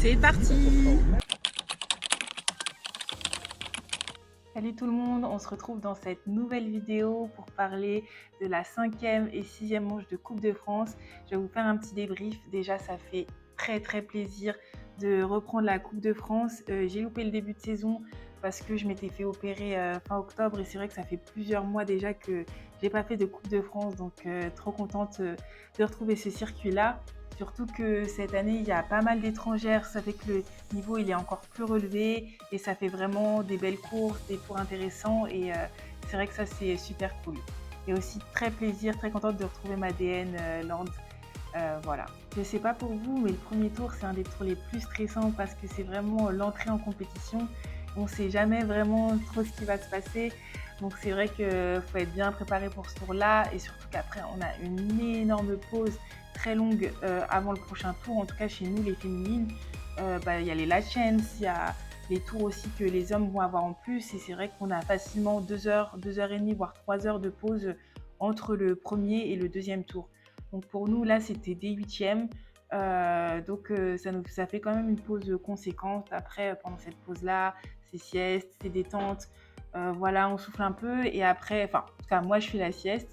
C'est parti! Salut tout le monde, on se retrouve dans cette nouvelle vidéo pour parler de la 5e et 6e manche de Coupe de France. Je vais vous faire un petit débrief. Déjà, ça fait très plaisir de reprendre la Coupe de France. J'ai loupé le début de saison parce que je m'étais fait opérer fin octobre et c'est vrai que ça fait plusieurs mois déjà que j'ai pas fait de Coupe de France, donc trop contente de retrouver ce circuit-là. Surtout que cette année, il y a pas mal d'étrangères, ça fait que le niveau il est encore plus relevé et ça fait vraiment des belles courses, des tours intéressants et c'est vrai que ça c'est super cool. Et aussi très plaisir, très contente de retrouver ma DN Land. Voilà. Je sais pas pour vous, mais le premier tour c'est un des tours les plus stressants parce que c'est vraiment l'entrée en compétition. On sait jamais vraiment trop ce qui va se passer. Donc c'est vrai qu'il faut être bien préparé pour ce tour-là et surtout qu'après on a une énorme pause très longue avant le prochain tour. En tout cas chez nous les féminines, il y a les Last Chance, il y a les tours aussi que les hommes vont avoir en plus et c'est vrai qu'on a facilement 2 heures, 2 heures et demie, voire 3 heures de pause entre le premier et le deuxième tour. Donc pour nous là c'était des huitièmes, ça fait quand même une pause conséquente. Après pendant cette pause là, c'est sieste, c'est détente, voilà on souffle un peu et après, enfin en tout cas moi je fais la sieste,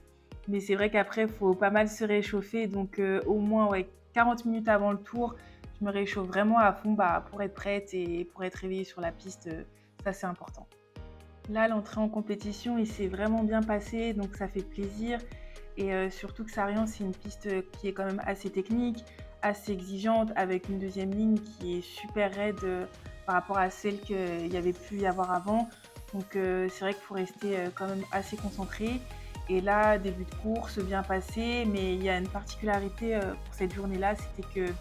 mais c'est vrai qu'après il faut pas mal se réchauffer donc au moins ouais, 40 minutes avant le tour je me réchauffe vraiment à fond pour être prête et pour être réveillée sur la piste, ça c'est important. Là, l'entrée en compétition, il s'est vraiment bien passé, donc ça fait plaisir. Et surtout que Sarian, c'est une piste qui est quand même assez technique, assez exigeante, avec une deuxième ligne qui est super raide par rapport à celle qu'il y avait pu y avoir avant. Donc c'est vrai qu'il faut rester quand même assez concentré. Et là, début de course, bien passé, mais il y a une particularité pour cette journée-là, c'était que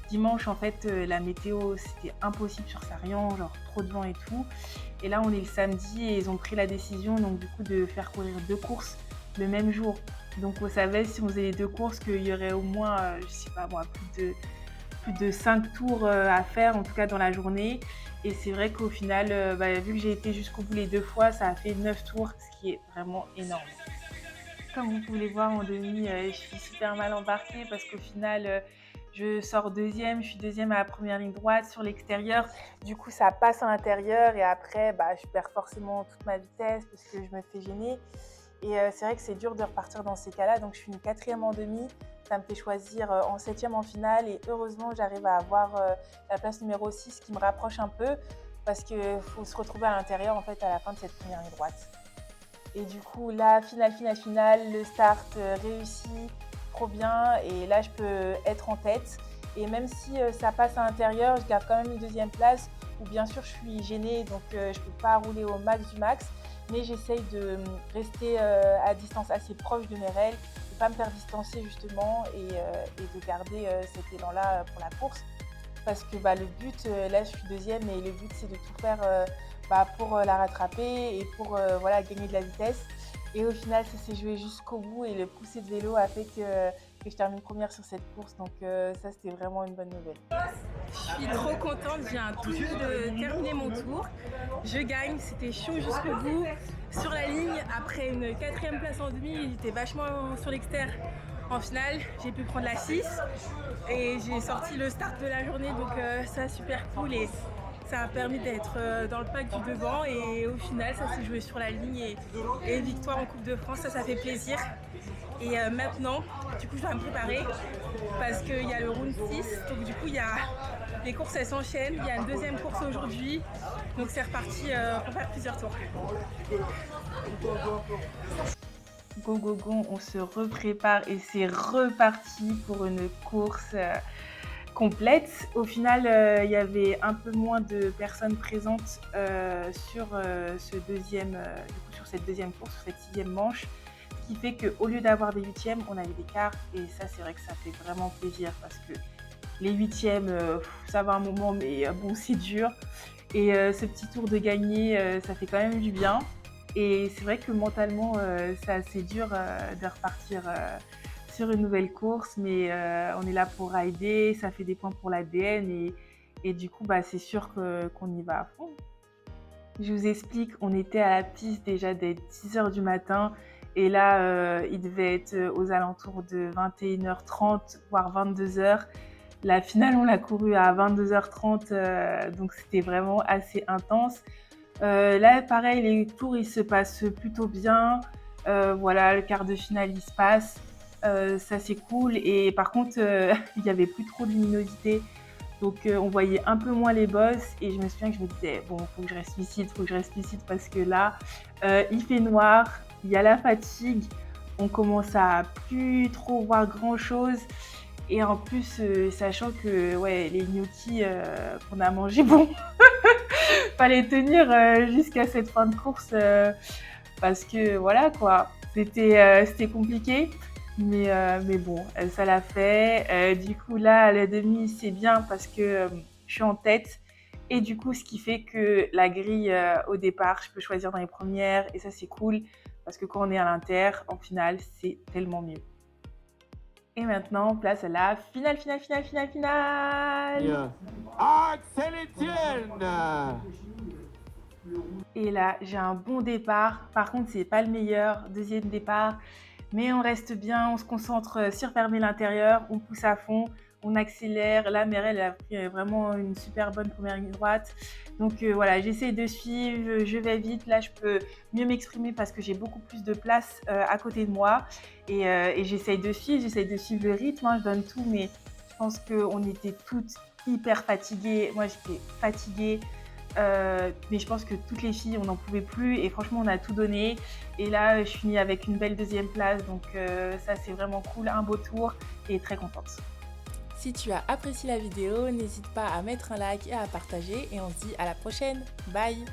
dimanche, en fait, la météo, c'était impossible sur Sarian, genre trop de vent et tout. Et là, on est le samedi et ils ont pris la décision donc du coup de faire courir 2 courses le même jour. Donc on savait si on faisait les 2 courses qu'il y aurait au moins, je sais pas moi, plus de 5 tours à faire, en tout cas dans la journée. Et c'est vrai qu'au final, vu que j'ai été jusqu'au bout les 2 fois, ça a fait 9 tours, ce qui est vraiment énorme. Comme vous pouvez le voir en demi, je suis super mal embarquée parce qu'au final, je sors deuxième, je suis deuxième à la première ligne droite sur l'extérieur. Du coup, ça passe à l'intérieur et après, je perds forcément toute ma vitesse parce que je me fais gêner. Et c'est vrai que c'est dur de repartir dans ces cas-là. Donc, je suis une quatrième en demi. Ça me fait choisir en septième en finale. Et heureusement, j'arrive à avoir la place numéro 6 qui me rapproche un peu parce qu'il faut se retrouver à l'intérieur en fait à la fin de cette première ligne droite. Et du coup, là, finale, le start réussi, trop bien. Et là, je peux être en tête. Et même si ça passe à l'intérieur, je garde quand même une deuxième place où bien sûr je suis gênée, donc je ne peux pas rouler au max du max. Mais j'essaye de rester à distance assez proche de mes règles, de ne pas me faire distancer justement et de garder cet élan-là pour la course. Parce que le but, là je suis deuxième et le but c'est de tout faire pour la rattraper et pour gagner de la vitesse. Et au final, ça s'est joué jusqu'au bout et le poussé de vélo a fait que je termine première sur cette course. Donc ça, c'était vraiment une bonne nouvelle. Je suis trop contente, je viens tout juste de terminer mon tour. Je gagne, c'était chaud jusqu'au bout. Sur la ligne, après une quatrième place en demi, j'étais vachement sur l'extérieur. En finale, j'ai pu prendre la 6 et j'ai sorti le start de la journée, donc ça super cool et ça a permis d'être dans le pack du devant et au final ça s'est joué sur la ligne et victoire en Coupe de France, ça fait plaisir. Et maintenant, du coup je dois me préparer parce qu'il y a le round 6, donc du coup les courses elles s'enchaînent, il y a une deuxième course aujourd'hui, donc c'est reparti pour faire plusieurs tours. Go, on se reprépare et c'est reparti pour une course complète. Au final, il y avait un peu moins de personnes présentes sur cette deuxième course, sur cette sixième manche, ce qui fait qu'au lieu d'avoir des huitièmes, on avait des quarts et ça, c'est vrai que ça fait vraiment plaisir parce que les huitièmes, ça va un moment, mais bon, c'est dur. Et ce petit tour de gagner, ça fait quand même du bien. Et c'est vrai que mentalement, c'est assez dur de repartir sur une nouvelle course, mais on est là pour rider, ça fait des points pour l'ADN et du coup, c'est sûr qu'on y va à fond. Je vous explique, on était à la piste déjà dès 10h du matin et là, il devait être aux alentours de 21h30, voire 22h. La finale, on l'a courue à 22h30, donc c'était vraiment assez intense. Là, pareil, les tours, ils se passent plutôt bien. Voilà, le quart de finale, il se passe. Ça, c'est cool. Et par contre, il n'y avait plus trop de luminosité. Donc, on voyait un peu moins les boss. Et je me souviens que je me disais, bon, faut que je reste lucide, faut que je reste lucide parce que là, il fait noir, il y a la fatigue. On commence à plus trop voir grand-chose. Et en plus, sachant que ouais, les gnocchis qu'on a mangés, bon, fallait tenir jusqu'à cette fin de course parce que voilà quoi, c'était compliqué. Mais bon, ça l'a fait. Du coup, là, la demi, c'est bien parce que je suis en tête. Et du coup, ce qui fait que la grille, au départ, je peux choisir dans les premières. Et ça, c'est cool parce que quand on est à l'inter, en finale, c'est tellement mieux. Et maintenant, place à la finale, finale, finale, finale, finale. Ja. Axel Etienne! Et là, j'ai un bon départ. Par contre, c'est pas le meilleur deuxième départ. Mais on reste bien, on se concentre sur fermer l'intérieur, on pousse à fond, on accélère. Là, Merel a pris vraiment une super bonne première ligne droite. Donc voilà, j'essaie de suivre, je vais vite. Là, je peux mieux m'exprimer parce que j'ai beaucoup plus de place à côté de moi. Et j'essaie de suivre le rythme, hein, je donne tout. Mais je pense qu'on était toutes hyper fatiguées. Moi, j'étais fatiguée. Mais je pense que toutes les filles, on n'en pouvait plus et franchement, on a tout donné. Et là, je finis avec une belle deuxième place, donc ça, c'est vraiment cool, un beau tour et très contente. Si tu as apprécié la vidéo, n'hésite pas à mettre un like et à partager et on se dit à la prochaine. Bye!